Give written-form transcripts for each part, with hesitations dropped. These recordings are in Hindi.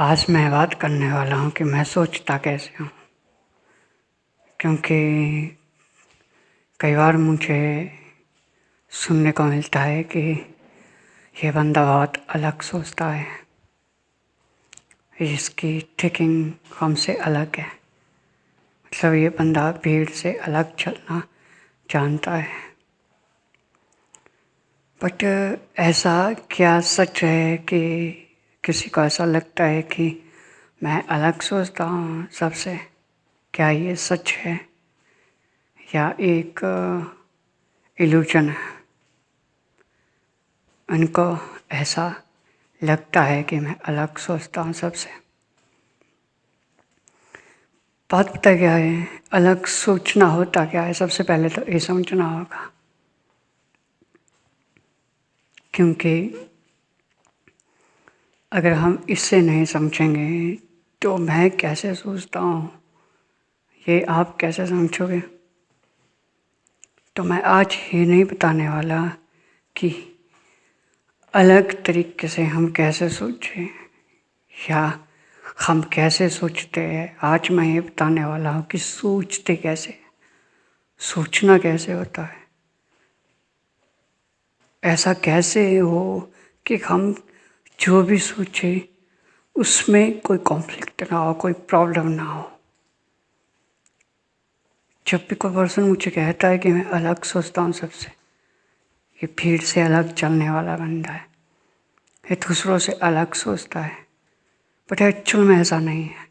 आज मैं बात करने वाला हूँ कि मैं सोचता कैसे हूँ, क्योंकि कई बार मुझे सुनने को मिलता है कि ये बंदा बहुत अलग सोचता है, इसकी थिंकिंग हमसे अलग है। मतलब ये बंदा भीड़ से अलग चलना जानता है। बट ऐसा क्या सच है कि किसी को ऐसा लगता है कि मैं अलग सोचता हूँ सबसे? क्या ये सच है या एक इल्यूजन है? उनको ऐसा लगता है कि मैं अलग सोचता हूँ सबसे। बात पता क्या है, अलग सोचना होता क्या है? सबसे पहले तो ये समझना होगा, क्योंकि अगर हम इससे नहीं समझेंगे तो मैं कैसे सोचता हूँ ये आप कैसे समझोगे? तो मैं आज ये नहीं बताने वाला कि अलग तरीके से हम कैसे सोचें या हम कैसे सोचते हैं। आज मैं ये बताने वाला हूँ कि सोचते कैसे, सोचना कैसे होता है। ऐसा कैसे हो कि हम जो भी सोचें उसमें कोई कॉन्फ्लिक्ट ना हो, कोई प्रॉब्लम ना हो। जब भी कोई पर्सन मुझे कहता है कि मैं अलग सोचता हूँ सबसे, ये भीड़ से अलग चलने वाला बंदा है, ये दूसरों से अलग सोचता है, बट एक्चुअल में ऐसा नहीं है।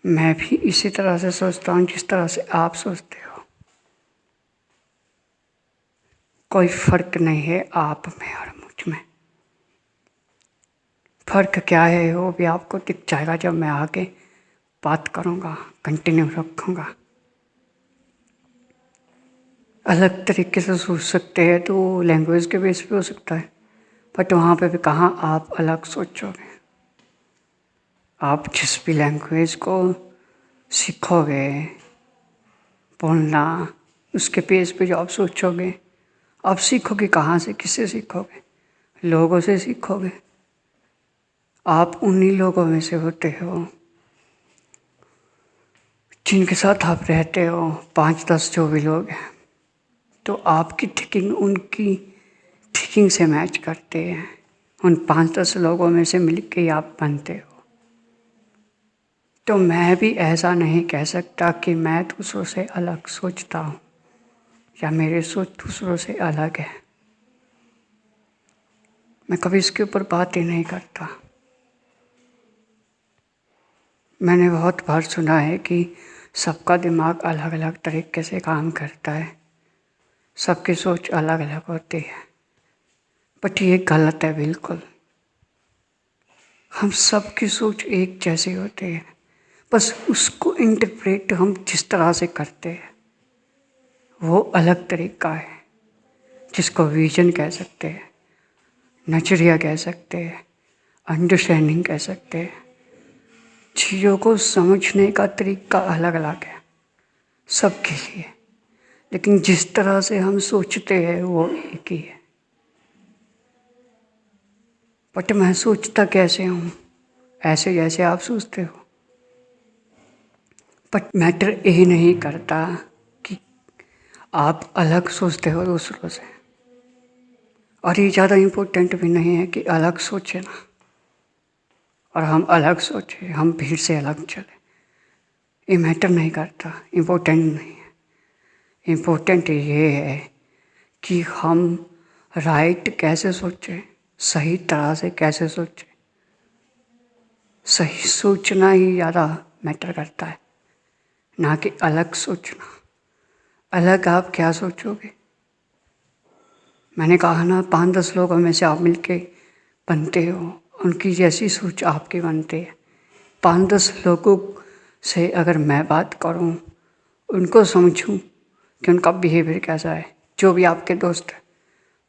मैं भी इसी तरह से सोचता हूँ जिस तरह से आप सोचते हो। कोई फर्क नहीं है आप में और मुझ में। फर्क क्या है वो भी आपको दिख जाएगा जब मैं आगे बात करूँगा, कंटिन्यू रखूँगा। अलग तरीके से सोच सकते हैं तो लैंग्वेज के बेस पे हो सकता है, बट वहाँ पे भी कहाँ आप अलग सोचोगे। आप जिस भी लैंग्वेज को सीखोगे बोलना, उसके बेस पे जो आप सोचोगे, आप सीखोगे कहाँ से, किससे सीखोगे? लोगों से सीखोगे। आप उन्हीं लोगों में से होते हो जिनके साथ आप रहते हो, 5-10 जो भी लोग हैं, तो आपकी थिंकिंग उनकी थिंकिंग से मैच करते हैं। उन 5-10 लोगों में से मिलके ही आप बनते हो। तो मैं भी ऐसा नहीं कह सकता कि मैं दूसरों से अलग सोचता हूँ या मेरी सोच दूसरों से अलग है। मैं कभी इसके ऊपर बात ही नहीं करता। मैंने बहुत बार सुना है कि सबका दिमाग अलग अलग तरीके से काम करता है, सबकी सोच अलग अलग होती है, बट ये गलत है बिल्कुल। हम सबकी सोच एक जैसी होती है, बस उसको इंटरप्रेट हम जिस तरह से करते हैं वो अलग तरीका है, जिसको विजन कह सकते हैं, नजरिया कह सकते हैं, अंडरस्टैंडिंग कह सकते हैं। चीज़ों को समझने का तरीका अलग अलग है सबके लिए, लेकिन जिस तरह से हम सोचते हैं वो एक ही है। बट मैं सोचता कैसे हूँ? ऐसे जैसे आप सोचते हो। बट मैटर ये नहीं करता कि आप अलग सोचते हो दूसरों से, और ये ज़्यादा इम्पोर्टेंट भी नहीं है कि अलग सोचे ना, और हम अलग सोचें, हम भीड़ से अलग चले। ये मैटर नहीं करता, इम्पोर्टेंट नहीं है। इम्पोर्टेंट ये है कि हम राइट कैसे सोचें, सही तरह से कैसे सोचें। सही सोचना ही ज़्यादा मैटर करता है, ना कि अलग सोचना। अलग आप क्या सोचोगे? मैंने कहा ना, 5-10 लोगों में से आप मिलके बनते हो, उनकी जैसी सोच आपकी बनती है। 5-10 लोगों से अगर मैं बात करूं, उनको समझूं कि उनका बिहेवियर कैसा है, जो भी आपके दोस्त हैं,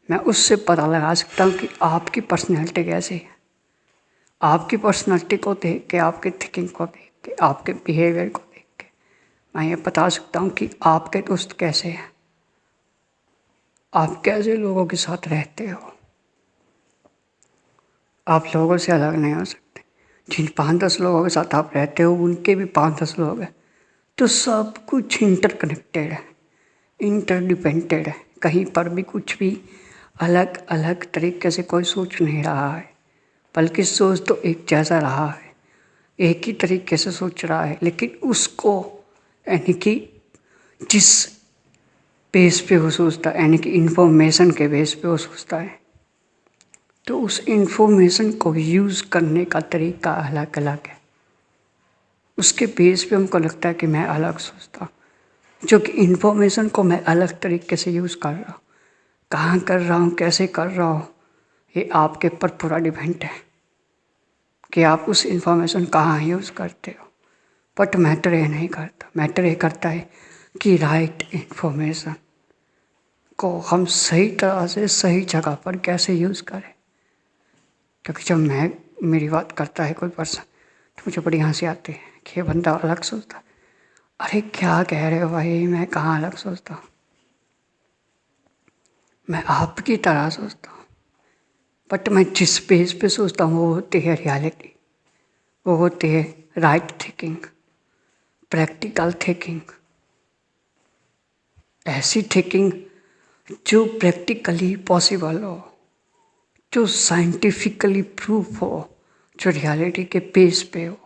मैं उससे पता लगा सकता हूं कि आपकी पर्सनैलिटी कैसी है। आपकी पर्सनैलिटी को देख के, आपके थिंकिंग को देख के, आपके बिहेवियर को देख के मैं ये बता सकता हूँ कि आपके दोस्त कैसे हैं, आप कैसे लोगों के साथ रहते हो। आप लोगों से अलग नहीं हो सकते। जिन 5-10 लोगों के साथ आप रहते हो उनके भी 5-10 लोग हैं। तो सब कुछ इंटरकनेक्टेड है, इंटरडिपेंडेंट है। कहीं पर भी कुछ भी अलग अलग तरीके से कोई सोच नहीं रहा है, बल्कि सोच तो एक जैसा रहा है, एक ही तरीके से सोच रहा है। लेकिन उसको यानी कि जिस बेस पे वो सोचता है, यानी कि इंफॉर्मेशन के बेस पे वो सोचता है, तो उस इंफॉर्मेशन को यूज़ करने का तरीका अलग अलग है। उसके बेस पे हमको लगता है कि मैं अलग सोचता हूँ, जो कि इंफॉर्मेशन को मैं अलग तरीके से यूज़ कर रहा हूँ। कहाँ कर रहा हूँ, कैसे कर रहा हूँ, ये आपके ऊपर पूरा डिपेंड है कि आप उस इंफॉर्मेशन कहाँ यूज़ करते हो। बट मैटर ये नहीं करता, मैटर ये करता है कि राइट इंफॉर्मेशन को हम सही तरह से सही जगह पर कैसे यूज़ करें। क्योंकि जब मेरी बात करता है कोई पर्सन, तो मुझे बड़ी हंसी आती है कि ये बंदा अलग सोचता है। अरे क्या कह रहे हो भाई, मैं कहाँ अलग सोचता हूँ, मैं आपकी तरह सोचता हूँ। बट मैं जिस बेस पे सोचता हूँ वो होती है रियलिटी, वो होती है राइट थिंकिंग, प्रैक्टिकल थिंकिंग। ऐसी थिंकिंग जो प्रैक्टिकली पॉसिबल हो, जो साइंटिफिकली प्रूफ हो, जो रियलिटी के बेस पे हो।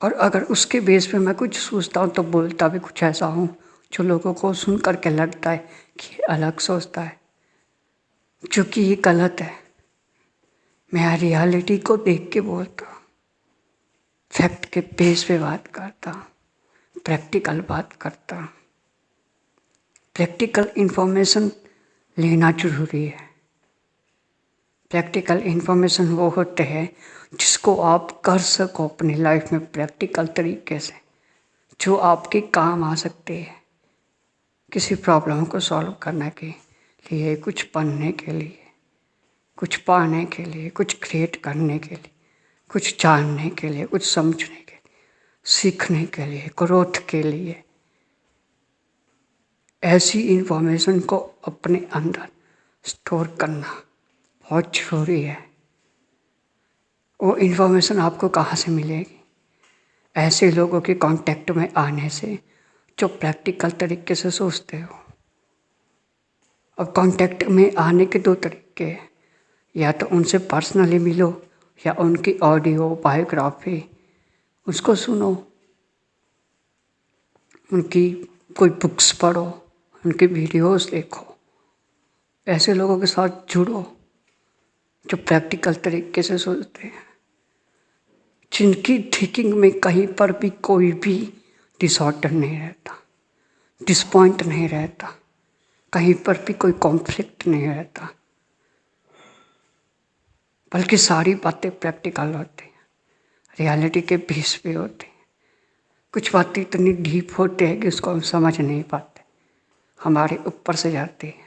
और अगर उसके बेस पे मैं कुछ सोचता हूँ तो बोलता भी कुछ ऐसा हूँ जो लोगों को सुन करके लगता है कि ये अलग सोचता है, जो कि ये गलत है। मैं रियलिटी को देख के बोलता हूँ, फैक्ट के बेस पे बात करता हूँ, प्रैक्टिकल बात करता हूँ। प्रैक्टिकल इन्फॉर्मेशन लेना जरूरी है। प्रैक्टिकल इन्फॉर्मेशन वो होते हैं जिसको आप कर सको अपनी लाइफ में प्रैक्टिकल तरीके से, जो आपके काम आ सकते हैं किसी प्रॉब्लम को सॉल्व करने के लिए, कुछ पढ़ने के लिए, कुछ पाने के लिए, कुछ क्रिएट करने के लिए, कुछ जानने के लिए, कुछ समझने के लिए, सीखने के लिए, ग्रोथ के लिए। ऐसी इन्फॉर्मेशन को अपने अंदर स्टोर करना बहुत ज़रूरी है। वो इन्फॉर्मेशन आपको कहाँ से मिलेगी? ऐसे लोगों के कांटेक्ट में आने से जो प्रैक्टिकल तरीके से सोचते हो। अब कांटेक्ट में आने के 2 तरीके हैं, या तो उनसे पर्सनली मिलो या उनकी ऑडियो बायोग्राफी उसको सुनो, उनकी कोई बुक्स पढ़ो, उनकी वीडियोस देखो। ऐसे लोगों के साथ जुड़ो जो प्रैक्टिकल तरीके से सोचते हैं, जिनकी थिंकिंग में कहीं पर भी कोई भी डिसऑर्डर नहीं रहता, डिसपॉइंट नहीं रहता, कहीं पर भी कोई कॉन्फ्लिक्ट नहीं रहता, बल्कि सारी बातें प्रैक्टिकल होती हैं, रियलिटी के बेस पे होती हैं। कुछ बातें इतनी डीप होती है कि उसको हम समझ नहीं पाते, हमारे ऊपर से जाती है।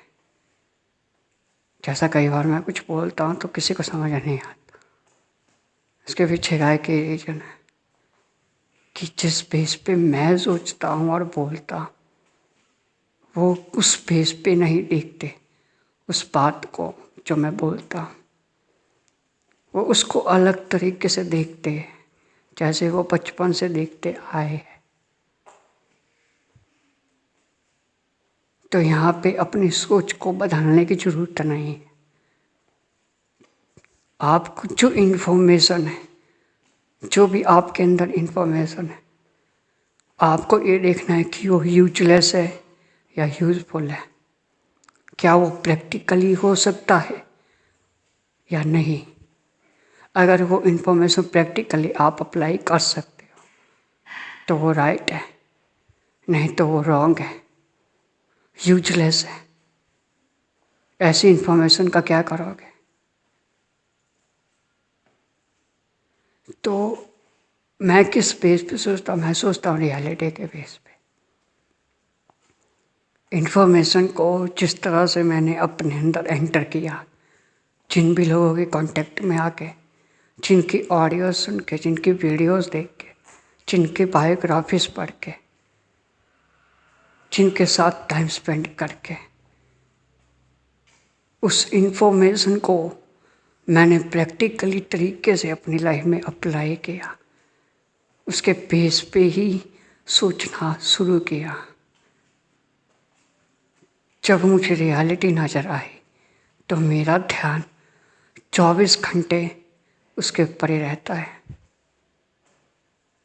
जैसा कई बार मैं कुछ बोलता हूँ तो किसी को समझ नहीं आता, इसके पीछे गाय के रीजन है कि जिस बेस पे मैं सोचता हूँ और बोलता हूँ, वो उस बेस पे नहीं देखते उस बात को जो मैं बोलता हूँ। वो उसको अलग तरीके से देखते हैं, जैसे वो बचपन से देखते आए हैं। तो यहाँ पे अपनी सोच को बदलने की जरूरत नहीं है। आपको जो इन्फॉर्मेशन है, जो भी आपके अंदर इन्फॉर्मेशन है, आपको ये देखना है कि वो यूजलेस है या यूजफुल है। क्या वो प्रैक्टिकली हो सकता है या नहीं। अगर वो इन्फॉर्मेशन प्रैक्टिकली आप अप्लाई कर सकते हो तो वो राइट है, नहीं तो वो रॉन्ग है, यूजलेस है। ऐसी इन्फॉर्मेशन का क्या करोगे? तो मैं किस बेस पे सोचता हूँ? मैं सोचता हूँ रियलिटी के बेस पे। इन्फॉर्मेशन को जिस तरह से मैंने अपने अंदर एंटर किया, जिन भी लोगों के कांटेक्ट में आके, जिनकी ऑडियो सुन के, जिनकी वीडियोस देख के, जिनकी बायोग्राफीज पढ़ के, जिनके साथ टाइम स्पेंड करके, उस इन्फॉर्मेशन को मैंने प्रैक्टिकली तरीके से अपनी लाइफ में अप्लाई किया, उसके बेस पे ही सोचना शुरू किया। जब मुझे रियलिटी नज़र आई तो मेरा ध्यान 24 घंटे उसके ऊपर ही रहता है।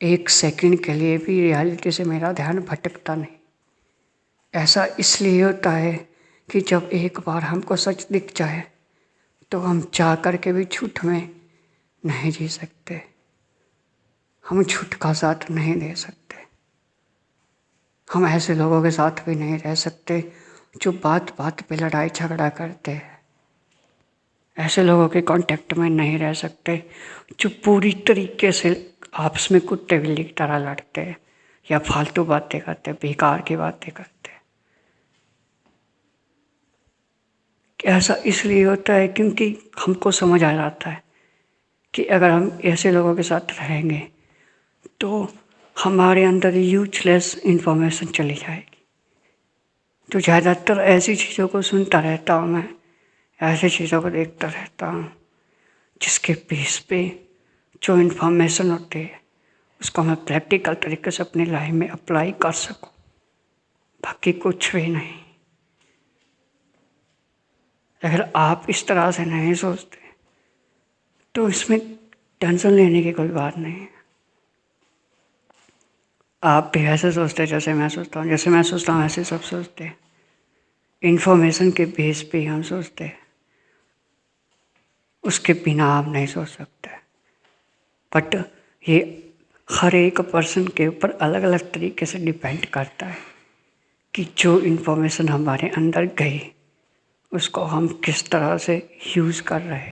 एक सेकंड के लिए भी रियलिटी से मेरा ध्यान भटकता नहीं। ऐसा इसलिए होता है कि जब एक बार हमको सच दिख जाए तो हम चाह करके भी झूठ में नहीं जी सकते, हम झूठ का साथ नहीं दे सकते। हम ऐसे लोगों के साथ भी नहीं रह सकते जो बात बात पे लड़ाई झगड़ा करते हैं। ऐसे लोगों के कांटेक्ट में नहीं रह सकते जो पूरी तरीके से आपस में कुत्ते बिल्ली की तरह लड़ते हैं या फालतू बातें करते, बेकार की बातें करते। ऐसा इसलिए होता है क्योंकि हमको समझ आ जाता है कि अगर हम ऐसे लोगों के साथ रहेंगे तो हमारे अंदर यूजलेस इन्फॉर्मेशन चली जाएगी। तो ज़्यादातर ऐसी चीज़ों को सुनता रहता हूँ मैं, ऐसी चीज़ों को देखता रहता हूँ जिसके बेस पे जो इन्फॉर्मेशन होती है उसको मैं प्रैक्टिकल तरीके से अपनी लाइफ में अप्लाई कर सकूँ, बाकी कुछ भी नहीं। अगर आप इस तरह से नहीं सोचते तो इसमें टेंशन लेने की कोई बात नहीं है। आप भी ऐसे सोचते जैसे मैं सोचता हूँ, जैसे मैं सोचता हूँ ऐसे सब सोचते हैं। इन्फॉर्मेशन के बेस पे हम सोचते हैं, उसके बिना आप नहीं सोच सकते। बट ये हर एक पर्सन के ऊपर अलग अलग तरीके से डिपेंड करता है कि जो इन्फॉर्मेशन हमारे अंदर गई उसको हम किस तरह से यूज़ कर रहे हैं।